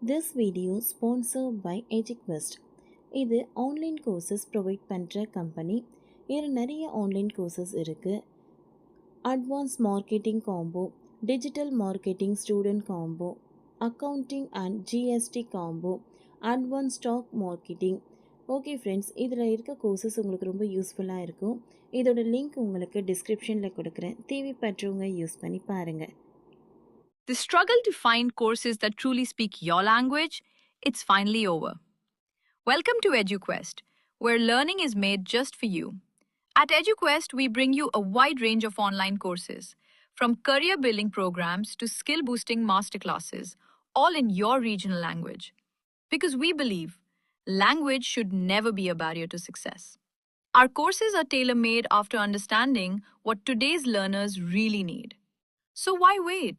This video sponsored by EduQuest. இது online courses provide பண்ணுற company. இதில் நிறைய ஆன்லைன் கோர்சஸ் இருக்குது. Advance marketing combo, digital marketing student combo, accounting and GST combo, advance stock marketing. Okay friends, இதில் இருக்க courses உங்களுக்கு ரொம்ப யூஸ்ஃபுல்லாக இருக்கும். இதோட லிங்க் உங்களுக்கு டிஸ்கிரிப்ஷனில் கொடுக்குறேன். தேவைப்பட்டவங்க யூஸ் பண்ணி பாருங்கள். The struggle to find courses that truly speak your language, it's finally over. Welcome to EduQuest, where learning is made just for you. At EduQuest, we bring you a wide range of online courses, from career building programs to skill boosting masterclasses, all in your regional language. Because we believe language should never be a barrier to success. Our courses are tailor made after understanding what today's learners really need. So why wait?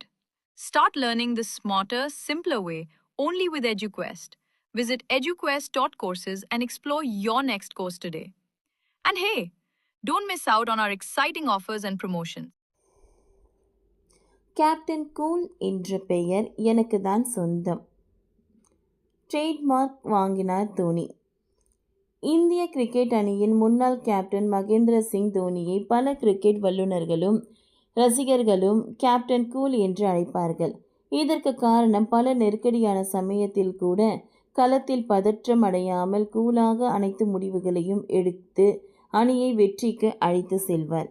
Start learning the smarter, simpler way only with EduQuest. Visit eduquest.courses and explore your next course today. And hey, don't miss out on our exciting offers and promotions. Captain cool என்ற பெயர் எனக்கு தான் சொந்தம். Trademark வாங்கினார் தோனி. இந்திய cricket அணியின் முன்னாள் captain Mahendra Singh தோனியை பல கிரிக்கெட் வல்லுநர்களும் ரசிகர்களும் கேப்டன் கூல் என்று அழைப்பார்கள். இதற்கு காரணம், பல நெருக்கடியான சமயத்தில் கூட களத்தில் பதற்றம் அடையாமல் கூலாக அனைத்து முடிவுகளையும் எடுத்து அணியை வெற்றிக்கு அழைத்து செல்வார்.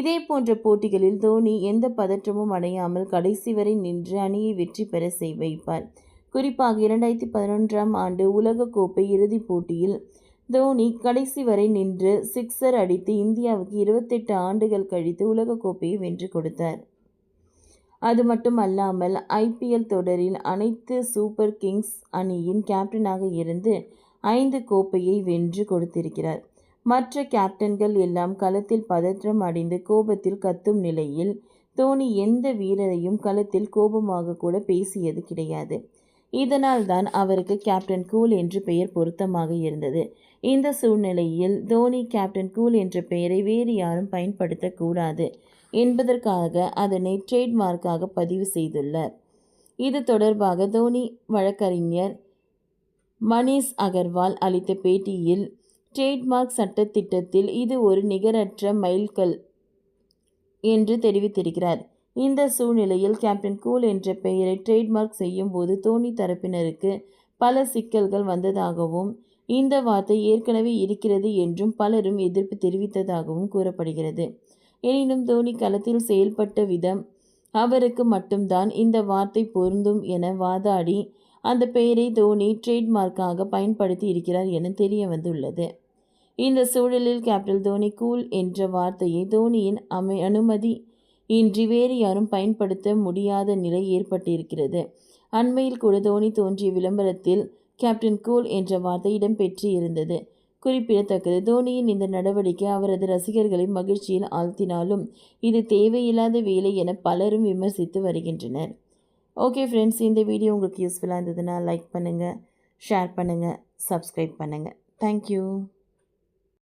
இதே போன்ற போட்டிகளில் தோனி எந்த பதற்றமும் அடையாமல் கடைசி வரை நின்று அணியை வெற்றி பெற வைப்பார். குறிப்பாக 2011 ஆண்டு உலகக்கோப்பை இறுதிப் போட்டியில் தோனி கடைசி வரை நின்று சிக்ஸர் அடித்து இந்தியாவுக்கு 28 ஆண்டுகள் கழித்து உலகக்கோப்பையை வென்று கொடுத்தார். அது மட்டுமல்லாமல் IPL தொடரில் அனைத்து சூப்பர் கிங்ஸ் அணியின் கேப்டனாக இருந்து 5 கோப்பையை வென்று கொடுத்திருக்கிறார். மற்ற கேப்டன்கள் எல்லாம் களத்தில் பதற்றம் அடைந்து கோபத்தில் கத்தும் நிலையில் தோனி எந்த வீரரையும் களத்தில் கோபமாக கூட பேசியது கிடையாது. இதனால் தான் அவருக்கு கேப்டன் கூல் என்று பெயர் பொருத்தமாக இருந்தது. இந்த சூழ்நிலையில் தோனி கேப்டன் கூல் என்ற பெயரை வேறு யாரும் பயன்படுத்தக்கூடாது என்பதற்காக அதனை ட்ரேட்மார்க்காக பதிவு செய்துள்ளார். இது தொடர்பாக தோனி வழக்கறிஞர் மணீஷ் அகர்வால் அளித்த பேட்டியில், ட்ரேட்மார்க் சட்டத்திட்டத்தில் இது ஒரு நிகரற்ற மைல்கல் என்று தெரிவித்திருக்கிறார். இந்த சூழ்நிலையில் கேப்டன் கூல் என்ற பெயரை ட்ரேட்மார்க் செய்யும் போது தோனி தரப்பினருக்கு பல சிக்கல்கள் வந்ததாகவும், இந்த வார்த்தை ஏற்கனவே இருக்கிறது என்றும் பலரும் எதிர்ப்பு தெரிவித்ததாகவும் கூறப்படுகிறது. எனினும் தோனி களத்தில் செயல்பட்ட விதம் அவருக்கு மட்டும்தான் இந்த வார்த்தை பொருந்தும் என வாதாடி அந்த பெயரை தோனி ட்ரேட்மார்க்காக பயன்படுத்தி இருக்கிறார் என தெரிய வந்துள்ளது. இந்த சூழலில் கேப்டன் தோனி கூல் என்ற வார்த்தையை தோனியின் அனுமதி இன்றி வேறு யாரும் பயன்படுத்த முடியாத நிலை ஏற்பட்டிருக்கிறது. அண்மையில் கூட தோனி தோன்றிய விளம்பரத்தில் கேப்டன் கூல் என்ற வார்த்தை இடம்பெற்று இருந்தது குறிப்பிடத்தக்கது. தோனியின் இந்த நடவடிக்கை அவரது ரசிகர்களை மகிழ்ச்சியில் ஆழ்த்தினாலும் இது தேவையில்லாத வேலை என பலரும் விமர்சித்து வருகின்றனர். ஓகே ஃப்ரெண்ட்ஸ், இந்த வீடியோ உங்களுக்கு யூஸ்ஃபுல்லாக இருந்ததுன்னா லைக் பண்ணுங்கள், ஷேர் பண்ணுங்கள், சப்ஸ்கிரைப் பண்ணுங்கள். தேங்க்யூ.